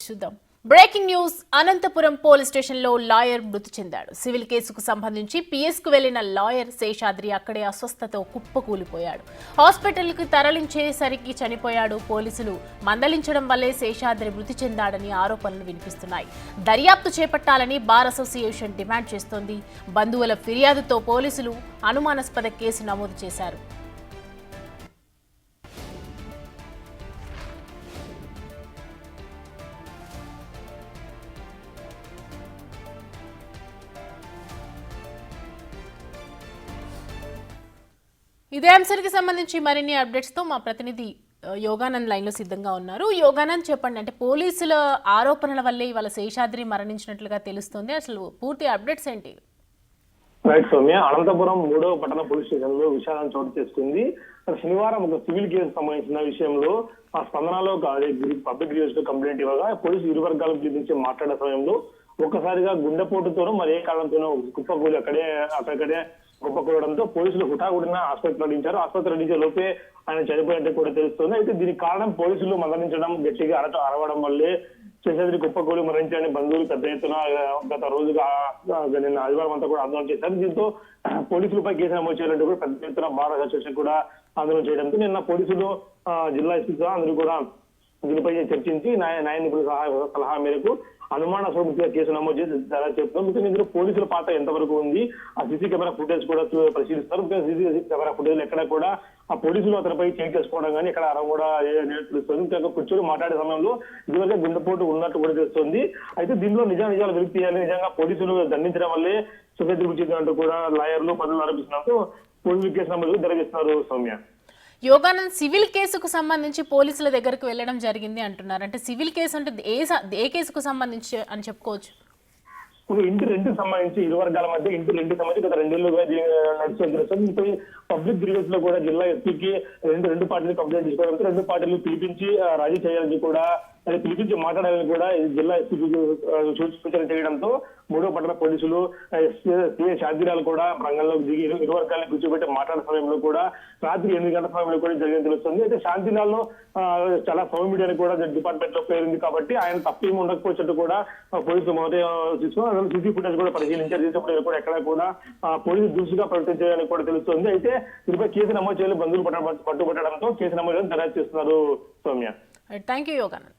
చూద్దాం. Breaking news. Anantapuram police స్టేషన్లో lawyer మృతి చెందాడు. సివిల్ కేసుకు సంబంధించి పిఎస్కు వెళ్లిన లాయర్ శేషాద్రి అక్కడే అస్వస్థతో కుప్పకూలిపోయాడు. హాస్పిటల్కి తరలించేసరికి చనిపోయాడు. పోలీసులు మందలించడం వల్లే శేషాద్రి మృతి చెందాడని ఆరోపణలు వినిపిస్తున్నాయి. దర్యాప్తు చేపట్టాలని బార్ అసోసియేషన్ డిమాండ్ చేస్తోంది. బంధువుల ఫిర్యాదుతో పోలీసులు అనుమానాస్పద కేసు నమోదు చేశారు. ఇదే అంశానికి సంబంధించి మరిన్ని అప్డేట్స్ తో మా ప్రతినిధి యోగానంద్ లైన్ లో సిద్ధంగా ఉన్నారు. యోగానంద్, చెప్పండి, అంటే పోలీసుల ఆరోపణల వల్లే ఇవాళ శేషాద్రి మరణించినట్లుగా తెలుస్తుంది. అసలు పూర్తి అప్డేట్స్ ఏంటి? రైట్ సౌమ్య, అనంతపురం 3వ పట్టణ పోలీస్ స్టేషన్ లో విషాదం చోటు చేసుకుంది. శనివారం ఒక సివిల్ కేసు సంబంధించిన విషయంలో ఆ స్పందనలో పబ్లిక్ గ్రీవెన్స్ లో కంప్లైంట్ ఇవ్వగా పోలీసు ఇరు వర్గాలకు పిలిపించి మాట్లాడే సమయంలో ఒక్కసారిగా గుండెపోటుతోనూ మరి ఏ కారణంతోనో కుప్పకూలి అక్కడికడే కుప్పకూలడంతో పోలీసులు హుటాహుటిన ఆసుపత్రి నడిచారు. ఆసుపత్రి నడిచే లోపే ఆయన చనిపోయినట్టు కూడా తెలుస్తుంది. అయితే దీనికి కారణం పోలీసులు మందలించడం, గట్టిగా అరవడం వల్లే శేషాద్రి కుప్పకూలి మరణించాలని బంధువులు పెద్ద ఎత్తున గత రోజుగా నిన్న ఆదివారం అంతా కూడా ఆందోళన చేశారు. దీంతో పోలీసులపై కేసు నమోదు చేయాలంటూ కూడా పెద్ద ఎత్తున బార్ అసోసియేషన్ కూడా ఆందోళన చేయడంతో నిన్న పోలీసులు జిల్లా ఎస్పీ అందరూ కూడా దీనిపై చర్చించి న్యాయ నిపుణుల సలహా మేరకు అనుమానాస్పద కేసు నమోదు చేసి చెప్తున్నాం. ఇందులో పోలీసుల పాత్ర ఎంతవరకు ఉంది, ఆ సీసీ కెమెరా ఫుటేజ్ కూడా పరిశీలిస్తారు. సీసీ కెమెరా ఫుటేజ్ ఎక్కడ కూడా ఆ పోలీసులు అతనిపై చేంజ్ చేసుకోవడం కానీ ఎక్కడ అరవ కూడా తెలుస్తుంది. ఇంకా కూర్చొని మాట్లాడే సమయంలో ఇదివరకే గుండెపోటు ఉన్నట్టు కూడా తెలుస్తుంది. అయితే దీనిలో నిజాలు వెలికి తీయాలి, నిజంగా పోలీసులు దండించడం వల్లే సుఖేంద్ర వచ్చిందంటూ కూడా లాయర్లు పనులు ఆరోపిస్తున్నట్టు పోలీసులు కేసు నమోదు జరిగిస్తున్నారు. సౌమ్య, యోగానంద్, సివిల్ కేసుకు సంబంధించి పోలీసుల దగ్గరకు వెళ్ళడం జరిగింది అంటున్నారు. అంటే సివిల్ కేసు అంటే ఏ కేసుకు సంబంధించి అని చెప్పుకోవచ్చు? ఇప్పుడు ఇంటి రెంట్కి సంబంధించి ఇరు వర్గాల మధ్య ఇంటి రెంట్కి సంబంధించి గత 2 ఏళ్లుగా నడుస్తుంది. పబ్లిక్ గ్రీవెన్స్ లో కూడా జిల్లా ఎస్పీకి రెండు పార్టీలు కంప్లైంట్ తీసుకోవడంతో 2 పార్టీలు పిలిపించి రాజీ చేయాలని కూడా పిలిపించి మాట్లాడాలని కూడా జిల్లా ఎస్పీకి సూచన చేయడంతో 3వ పట్టణ పోలీసులు సిఐ శాంతిలాల్ కూడా రంగంలోకి దిగి ఇరు వర్గాలను కూర్చోబెట్టి మాట్లాడే సమయంలో కూడా రాత్రి 8 గంటల సమయంలో కూడా జరిగింది తెలుస్తుంది. అయితే శాంతిలాల్ లో చాలా సోషల్ మీడియాని కూడా డిపార్ట్మెంట్ లో పేరుంది కాబట్టి ఆయన తప్పేమి ఉండకపోవచ్చు కూడా పోలీసులు మొదట తీసుకుని సీసీ ఫుటేజ్ కూడా పరిశీలించారు. సీసీ ఫుటేజ్ కూడా ఎక్కడ కూడా పోలీసు దూసుగా ప్రవర్తించాలని కూడా తెలుస్తుంది. అయితే దీనిపై కేసు నమోదు చేయాలి బంధువులు పట్టుబట్టడంతో కేసు నమోదు దర్యాప్తు చేస్తున్నారు. Soumya, thank you Yoganand.